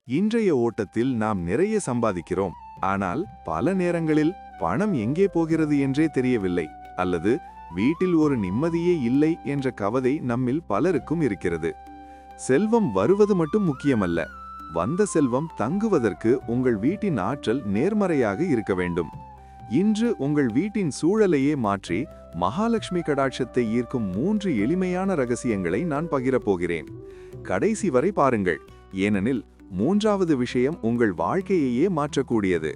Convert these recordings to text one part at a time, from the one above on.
இன்றைய ஓட்டத்தில் நாம் நிறைய சம்பாதிக்கிறோம், ஆனால் பல நேரங்களில் பணம் எங்கே போகிறது என்றே தெரியவில்லை, அல்லது வீட்டில் ஒரு நிம்மதியே இல்லை என்ற கவலை நம்மில் பலருக்கும் இருக்கிறது. செல்வம் வருவது மட்டும் முக்கியமல்ல, வந்த செல்வம் தங்குவதற்கு உங்கள் வீட்டின் ஆற்றல் நேர்மறையாக இருக்க வேண்டும். இன்று உங்கள் வீட்டின் சூழலையே மாற்றி மகாலட்சுமி கடாட்சத்தை ஈர்க்கும் 3 எளிமையான ரகசியங்களை நான் பகிரப் போகிறேன். கடைசி வரை பாருங்கள், ஏனெனில் 3வது விஷயம் உங்கள் வாழ்க்கையையே மாற்றக்கூடியது.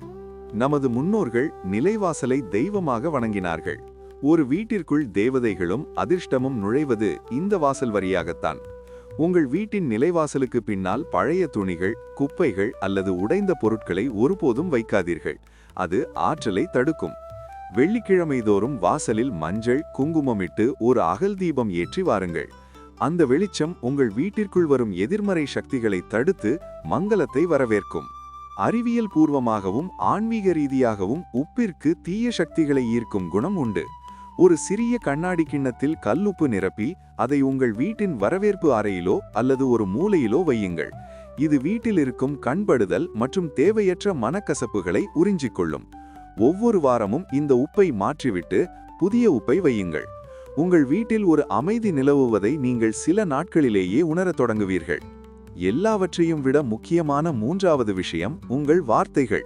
நமது முன்னோர்கள் நிலைவாசலை தெய்வமாக வணங்கினார்கள். ஒரு வீட்டிற்குள் தேவதைகளும் அதிர்ஷ்டமும் நுழைவது இந்த வாசல் வழியாகத்தான். உங்கள் வீட்டின் நிலைவாசலுக்கு பின்னால் பழைய துணிகள், குப்பைகள் அல்லது உடைந்த பொருட்களை ஒருபோதும் வைக்காதீர்கள். அது ஆற்றலை தடுக்கும். வெள்ளிக்கிழமை தோறும் வாசலில் மஞ்சள், குங்குமமிட்டு ஒரு அகல் தீபம் ஏற்றி வாருங்கள். அந்த வெளிச்சம் உங்கள் வீட்டிற்குள் வரும் எதிர்மறை சக்திகளை தடுத்து மங்களத்தை வரவேற்கும். அறிவியல் பூர்வமாகவும் ஆன்மீக ரீதியாகவும் உப்பிற்கு தீய சக்திகளை ஈர்க்கும் குணம் உண்டு. ஒரு சிறிய கண்ணாடி கிண்ணத்தில் கல்லுப்பு நிரப்பி அதை உங்கள் வீட்டின் வரவேற்பு அறையிலோ அல்லது ஒரு மூலையிலோ வையுங்கள். இது வீட்டில் இருக்கும் கண்படுதல் மற்றும் தேவையற்ற மனக்கசப்புகளை உறிஞ்சிக்கொள்ளும். ஒவ்வொரு வாரமும் இந்த உப்பை மாற்றிவிட்டு புதிய உப்பை வையுங்கள். உங்கள் வீட்டில் ஒரு அமைதி நிலவுவதை நீங்கள் சில நாட்களிலேயே உணரத் தொடங்குவீர்கள். எல்லாவற்றையும் விட முக்கியமான 3வது விஷயம் உங்கள் வார்த்தைகள்.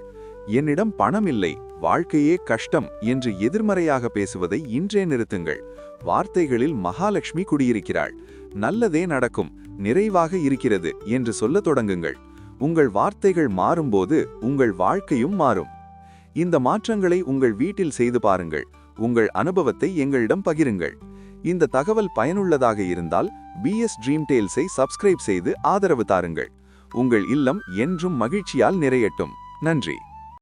என்னிடம் பணம் இல்லை, வாழ்க்கையே கஷ்டம் என்று எதிர்மறையாக பேசுவதை இன்றே நிறுத்துங்கள். வார்த்தைகளில் மகாலட்சுமி குடியிருக்கிறாள். நல்லதே நடக்கும், நிறைவாக இருக்கிறது என்று சொல்லத் தொடங்குங்கள். உங்கள் வார்த்தைகள் மாறும்போது உங்கள் வாழ்க்கையும் மாறும். இந்த மாற்றங்களை உங்கள் வீட்டில் செய்து பாருங்கள். உங்கள் அனுபவத்தை எங்களிடம் பகிருங்கள். இந்த தகவல் பயனுள்ளதாக இருந்தால் BS Dream Tales-ஐ சப்ஸ்கிரைப் செய்து ஆதரவு தாருங்கள். உங்கள் இல்லம் என்றும் மகிழ்ச்சியால் நிறையட்டும். நன்றி.